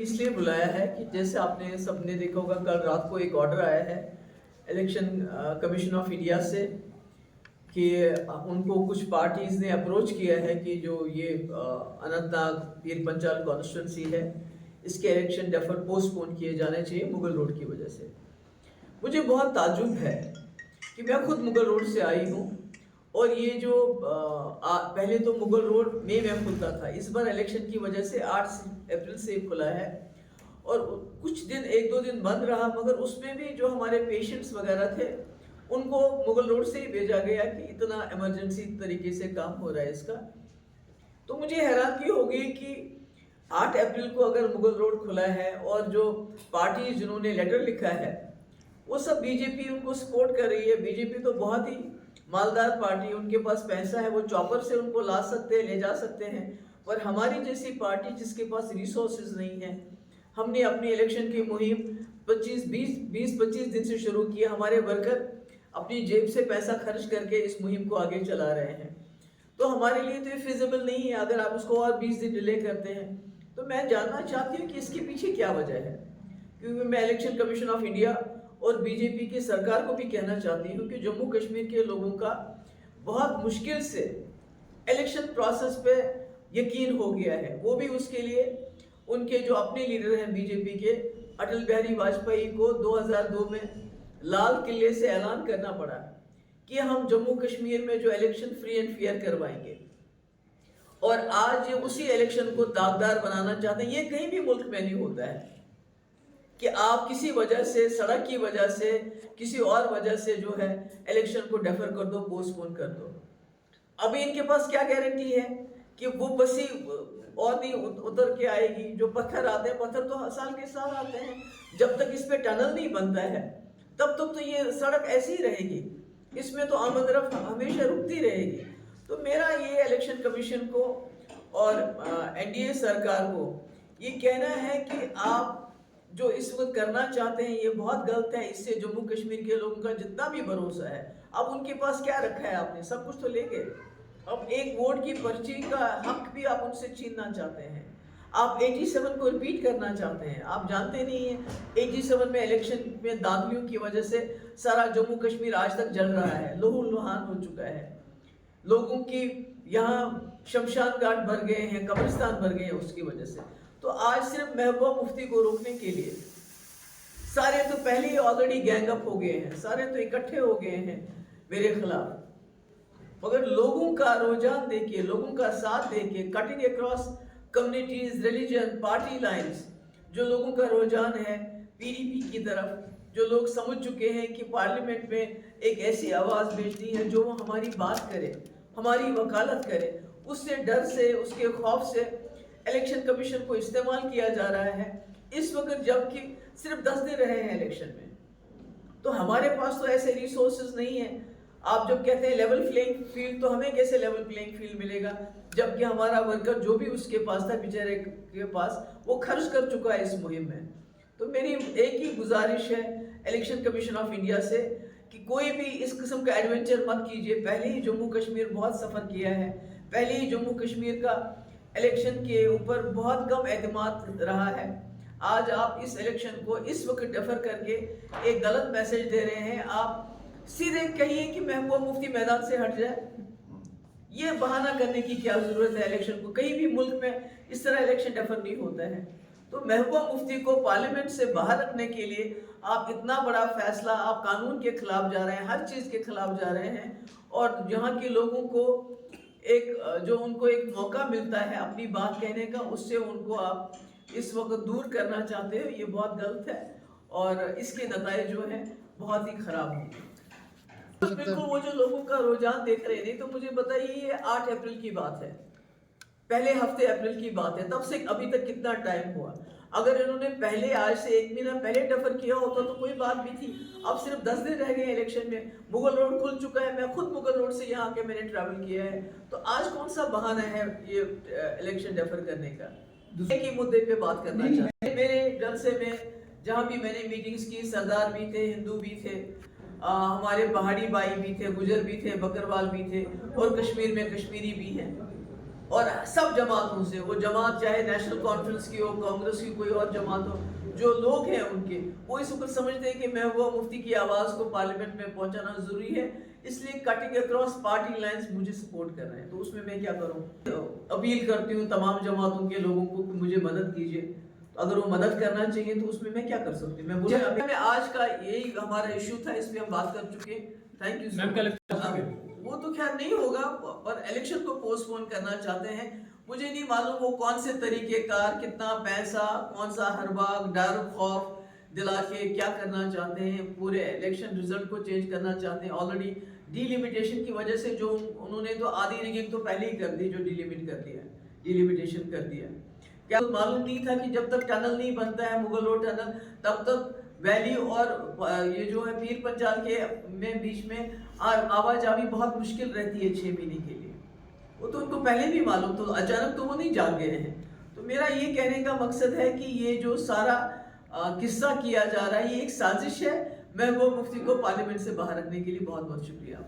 इसलिए बुलाया है कि जैसे आपने सबने देखा होगा, कल रात को एक ऑर्डर आया है इलेक्शन कमीशन ऑफ इंडिया से कि उनको कुछ पार्टीज ने अप्रोच किया है कि जो ये अनंतनाग पीर पंचाल कॉन्स्टिट्यूंसी है, इसके इलेक्शन डेफर पोस्टपोन किए जाने चाहिए मुगल रोड की वजह से। मुझे बहुत ताज्जुब है कि मैं खुद मुगल रोड से आई हूँ और ये जो पहले तो मुगल रोड मई में खुलता था, इस बार इलेक्शन की वजह से 8 अप्रैल से खुला है और कुछ दिन, 1-2 दिन बंद रहा, मगर उसमें भी जो हमारे पेशेंट्स वगैरह थे उनको मुगल रोड से ही भेजा गया कि इतना इमरजेंसी तरीके से काम हो रहा है इसका। तो मुझे हैरानगी हो गई कि 8 अप्रैल को अगर मुगल रोड खुला है और जो पार्टी जिन्होंने लेटर लिखा है वो सब बीजेपी उनको सपोर्ट कर रही है। बीजेपी तो बहुत ही मालदार पार्टी, उनके पास पैसा है, वो चॉपर से उनको ला सकते हैं, ले जा सकते हैं। पर हमारी जैसी पार्टी जिसके पास रिसोर्सेज नहीं है, हमने अपनी इलेक्शन की मुहिम 20-25 दिन से शुरू की। हमारे वर्कर अपनी जेब से पैसा खर्च करके इस मुहिम को आगे चला रहे हैं, तो हमारे लिए तो ये फिजिबल नहीं है अगर आप उसको और 20 दिन डिले करते हैं। तो मैं जानना चाहती हूँ कि इसके पीछे क्या वजह है, क्योंकि मैं इलेक्शन कमीशन ऑफ इंडिया और बीजेपी की सरकार को भी कहना चाहती हूँ कि जम्मू कश्मीर के लोगों का बहुत मुश्किल से इलेक्शन प्रोसेस पे यकीन हो गया है। वो भी उसके लिए उनके जो अपने लीडर हैं बीजेपी के, अटल बिहारी वाजपेयी को 2002 में लाल किले से ऐलान करना पड़ा कि हम जम्मू कश्मीर में जो इलेक्शन फ्री एंड फेयर करवाएंगे, और आज ये उसी इलेक्शन को दागदार बनाना चाहते हैं। ये कहीं भी मुल्क में नहीं होता है कि आप किसी वजह से, सड़क की वजह से, किसी और वजह से जो है इलेक्शन को डेफर कर दो, पोस्टपोन कर दो। अभी इनके पास क्या गारंटी है कि वो बसी और नहीं उतर के आएगी? जो पत्थर आते हैं, पत्थर तो साल के साल आते हैं, जब तक इस पे टनल नहीं बनता है तब तक तो ये सड़क ऐसी ही रहेगी, इसमें तो आमद-रफ्त हमेशा रुकती रहेगी। तो मेरा ये इलेक्शन कमीशन को और एनडीए सरकार को ये कहना है कि आप जो इस वक्त करना चाहते हैं ये बहुत गलत है। इससे जम्मू कश्मीर के लोगों का जितना भी भरोसा है, अब उनके पास क्या रखा है आपने? सब कुछ तो ले गए। अब एक वोट की पर्ची का हक भी आप उनसे छीनना चाहते हैं। आप 87 को रिपीट करना चाहते हैं। आप जानते नहीं हैं 87 में इलेक्शन में दागियों की वजह से सारा जम्मू कश्मीर आज तक जल रहा है, लहू लुहान हो चुका है। लोगों की यहाँ शमशान घाट भर गए हैं, कब्रिस्तान भर गए हैं उसकी वजह से। तो आज सिर्फ महबूबा मुफ्ती को रोकने के लिए सारे तो पहले ही ऑलरेडी गैंग अप हो गए हैं, सारे तो इकट्ठे हो गए हैं मेरे खिलाफ। मगर लोगों का रुझान देखिए, लोगों का साथ देखिए, cutting across communities, religion, party lines, जो लोगों का रुझान है पीडीपी की तरफ, जो लोग समझ चुके हैं कि पार्लियामेंट में एक ऐसी आवाज भेजनी है जो हमारी बात करे, हमारी वकालत करे। उससे डर से, उसके खौफ से इलेक्शन कमीशन को इस्तेमाल किया जा रहा है इस वक्त, जबकि सिर्फ 10 दिन रहे हैं इलेक्शन में। तो हमारे पास तो ऐसे रिसोर्सेज नहीं है। आप जब कहते हैं लेवल प्लेइंग फील्ड, तो हमें कैसे लेवल प्लेइंग फील्ड मिलेगा जबकि हमारा वर्कर जो भी उसके पास था बेचारे के पास, वो खर्च कर चुका है इस मुहिम में। तो मेरी एक ही गुजारिश है इलेक्शन कमीशन ऑफ इंडिया से कि कोई भी इस किस्म का एडवेंचर मत कीजिए। पहले ही जम्मू कश्मीर बहुत सफ़र किया है, पहले ही जम्मू कश्मीर का इलेक्शन के ऊपर बहुत कम एतमाद रहा है। आज आप इस इलेक्शन को इस वक्त डेफर करके एक गलत मैसेज दे रहे हैं। आप सीधे कहिए कि महबूबा मुफ्ती मैदान से हट जाए। ये बहाना करने की क्या जरूरत है इलेक्शन को? कहीं भी मुल्क में इस तरह इलेक्शन डेफर नहीं होता है। तो महबूबा मुफ्ती को पार्लियामेंट से बाहर रखने के लिए आप इतना बड़ा फैसला, आप कानून के खिलाफ जा रहे हैं, हर चीज़ के खिलाफ जा रहे हैं। और यहाँ के लोगों को जो उनको एक मौका मिलता है अपनी बात कहने का, उससे उनको आप इस वक्त दूर करना चाहते हो। ये बहुत गलत है और इसके नतीजे जो हैं बहुत ही खराब होंगे। तो बिल्कुल वो जो लोगों का रुझान देख रहे नहीं, तो मुझे बताइए ये 8 अप्रैल की बात है, पहले हफ्ते अप्रैल की बात है, तब से अभी तक कितना टाइम हुआ? अगर इन्होंने पहले, आज से 1 महीना पहले डेफर किया होता तो कोई बात भी थी। अब सिर्फ 10 दिन रह गए इलेक्शन में, मुगल रोड खुल चुका है। मैं खुद मुगल रोड से यहाँ आके मैंने ट्रैवल किया है। तो आज कौन सा बहाना है ये इलेक्शन डेफर करने का? दूसरे के मुद्दे पे बात करना चाहते हैं। मेरे जलसे में जहाँ भी मैंने मीटिंग्स की, सरदार भी थे, हिंदू भी थे, हमारे पहाड़ी भाई भी थे, गुजर भी थे, बकरवाल भी थे, और कश्मीर में कश्मीरी भी हैं। और सब जमातों से, वो जमात चाहे नेशनल कॉन्फ्रेंस की हो, कांग्रेस की कोई और जमात हो, जो लोग हैं उनके, वो इस वक्त समझते हैं कि महबूबा मुफ्ती की आवाज़ को पार्लियामेंट में पहुंचाना ज़रूरी है, इसलिए कटिंग अक्रॉस पार्टी लाइंस मुझे सपोर्ट कर रहे हैं। तो उसमें मैं क्या करूं? अपील करती हूं तमाम जमातों के लोगों को कि मुझे मदद कीजिए। तो अगर वो मदद करना चाहिए तो उसमें मैं क्या कर सकती हूँ? मैं बोले अभी आज का यही हमारा इशू था, इस पर हम बात कर चुके। Thank you. वो तो खैर नहीं होगा, पर इलेक्शन को पोस्टपोन करना चाहते हैं। मुझे नहीं मालूम वो कौन से तरीकेकार, कितना पैसा, कौन सा हरबाग, डर खौफ दिला के क्या करना चाहते हैं, पूरे इलेक्शन रिजल्ट को चेंज करना चाहते हैं। ऑलरेडी डिलिमिटेशन की वजह से जो उन्होंने तो आधी रिगिंग तो पहले ही कर दी, जो डिलिमिट कर दिया, डिलिमिटेशन कर दिया। क्या तो मालूम नहीं था कि जब तक टनल नहीं बनता है, मुगल रोड टनल, तब तक वैली और ये जो है पीर पंचाल के में बीच में आवाजाही बहुत मुश्किल रहती है 6 महीने के लिए। वो तो उनको पहले भी मालूम, तो अचानक तो वो नहीं जाग गए हैं। तो मेरा ये कहने का मकसद है कि ये जो सारा किस्सा किया जा रहा है, ये एक साजिश है महबूबा मुफ्ती को पार्लियामेंट से बाहर रखने के लिए। बहुत बहुत शुक्रिया।